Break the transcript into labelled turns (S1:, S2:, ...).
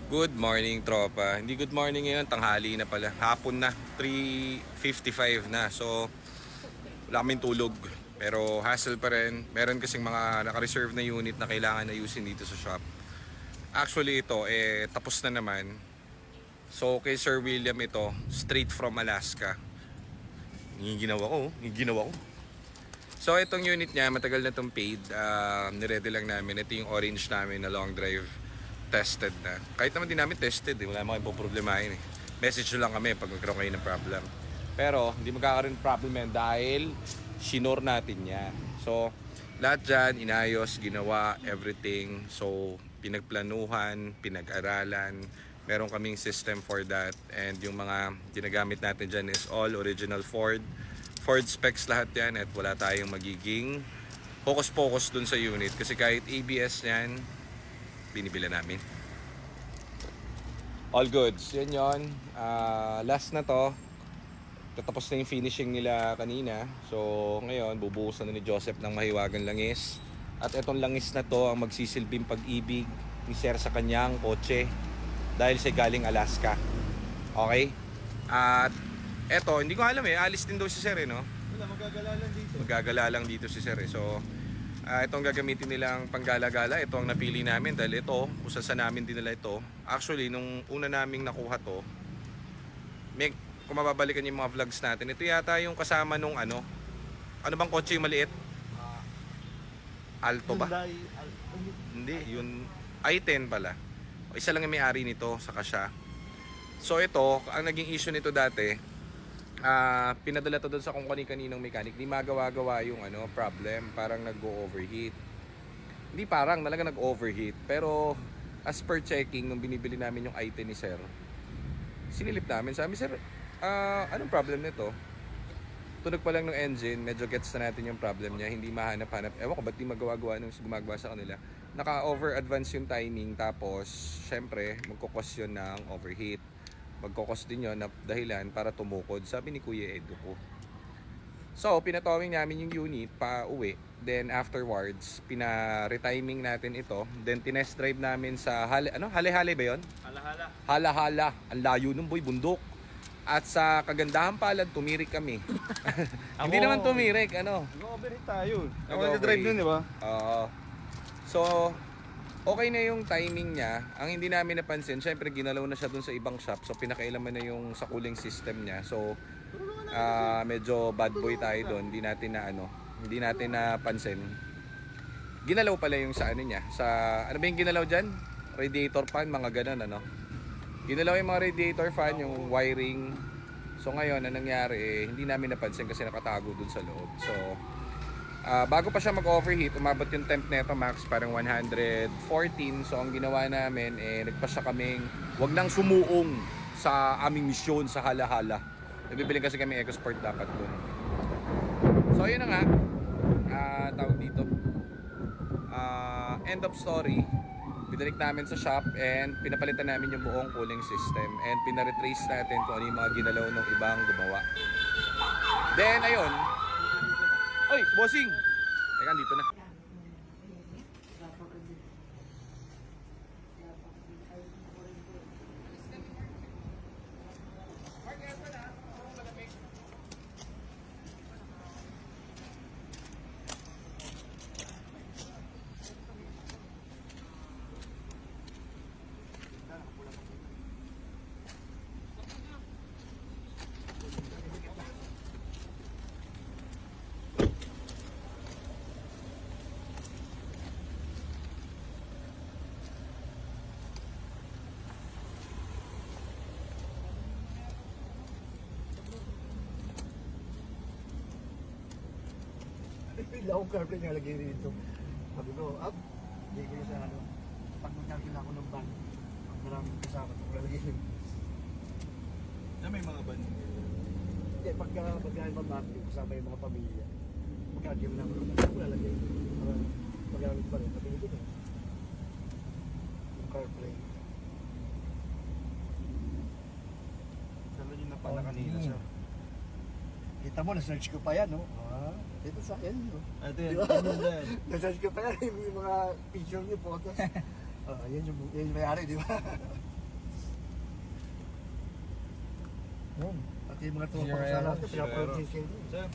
S1: Good morning, tropa. Hindi good morning ngayon, tanghali na pala. Hapon na, 3:55 na. So, wala kaming tulog. Pero hassle pa rin. Meron kasing mga naka-reserve na unit na kailangan ayusin dito sa shop. Actually ito, tapos na naman. So, kay Sir William ito, straight from Alaska. Yung ginawa ko. So, itong unit niya, matagal na itong paid. Niready lang namin. Ito yung orange namin na long drive. Tested na. Kahit naman din namin tested, wala naman kayong problemahin. Message nyo lang kami pag magkaroon kayo ng problem. Pero, hindi magkakaroon ng problem yan dahil shinore natin yan. So, lahat dyan, inayos, ginawa, everything. So, pinagplanuhan, pinag-aralan. Meron kaming system for that. And yung mga ginagamit natin dyan is all original Ford. Ford specs lahat yan at wala tayong magiging focus dun sa unit. Kasi kahit ABS yan, binibila namin. All goods. Yan yun. Last na to. Tatapos na yung finishing nila kanina. So, ngayon, bubuhusan na ni Joseph ng mahiwagang langis. At itong langis na to ang magsisilbing pag-ibig ni Sir sa kanyang kotse. Dahil siya galing Alaska. Okay? At eto, hindi ko alam alis din daw si Sir no?
S2: Wala, magagala lang dito.
S1: Magagala lang dito si Sir So, itong gagamitin nilang panggala-gala, ito ang napili namin dahil ito, kung saan namin dinala ito. Actually, nung una naming nakuha to, kung mababalikan yung mga vlogs natin, ito yata yung kasama nung ano bang kotse yung maliit? Alto ba? Hindi, yun i10 pala. Isa lang yung may-ari nito, saka siya. So ito, ang naging issue nito dati, pinadala to doon sa kung kaninong mechanic, di magawa-gawa yung problem, parang nag-overheat. Hindi parang, talaga nag-overheat. Pero as per checking, nung binibili namin yung i10 ni Sir, sinilip namin, sabi, Sir, anong problem nito? Tunog pa lang ng engine, medyo gets na natin yung problem niya, hindi mahanap-hanap. Ewan ko, ba't di magawa-gawa nung gumagawa sa kanila? Naka-over-advance yung timing, tapos, syempre, magkukos yun ng overheat. Magkukos din yun na dahilan para tumukod, sabi ni Kuya Edo ko. So, pinatowing namin yung unit pa uwi. Then, afterwards, pina-retiming natin ito. Then, tinest drive namin sa Hale-Hale ba yun?
S2: Hala-hala.
S1: Hala-Hala. Ang layo nun, boy, bundok. At sa kagandahan palad, tumirik kami. Hindi naman tumirik,
S2: Nag-overheat tayo. Ako
S1: Nag-overheat.
S2: nag-drive nun, di ba?
S1: So, okay na yung timing niya. Ang hindi namin napansin, syempre ginalaw na siya dun sa ibang shop. So, pinakailaman na yung sa cooling system niya. So, medyo bad boy tayo dun. Hindi natin napansin. Ginalaw pala yung sa niya. Ano ba yung ginalaw dyan? Radiator fan, mga ganun, Ginalaw yung mga radiator fan, yung wiring. So ngayon, anong nangyari hindi namin napansin kasi nakatago dun sa loob. So, bago pa siya mag-overheat, umabot yung temp neto max parang 114. So ang ginawa namin, nagpa siya kaming wag nang sumuong sa aming misyon sa Hala-Hala. Nabibiling kasi kami EcoSport dapat dun. So yun na nga, tawag dito. End of story. Binalik namin sa shop and pinapalitan namin yung buong cooling system and pinaretrace natin kung ano yung mga ginalaw ng ibang gumawa. Then ayun. Oy, bossing! Teka, dito na.
S2: Pila akong carpet nga lagay rito. Sabi ko, hindi ko sa pag magkakila ako ng van, ang maraming kasama ito lalagay rin. Na may mga van? Hindi, pagka mag-market, kasama yung mga pamilya, magkakila na ako lalagay rin. Para magamit pa rin, sabi nito yung carplay. Sabi nyo na pala kanina siya. Kita mo, na-search ko pa yan, no? Ito sa yan, no? Ito yan, na-search ko pa yan, yung mga picture niyo, photos. Yan yung may-ari, di ba? At yung mga tropa ko
S1: Zero
S2: sa lahat,
S1: error.
S2: pinapanood
S1: Zero
S2: siya.
S3: Sir,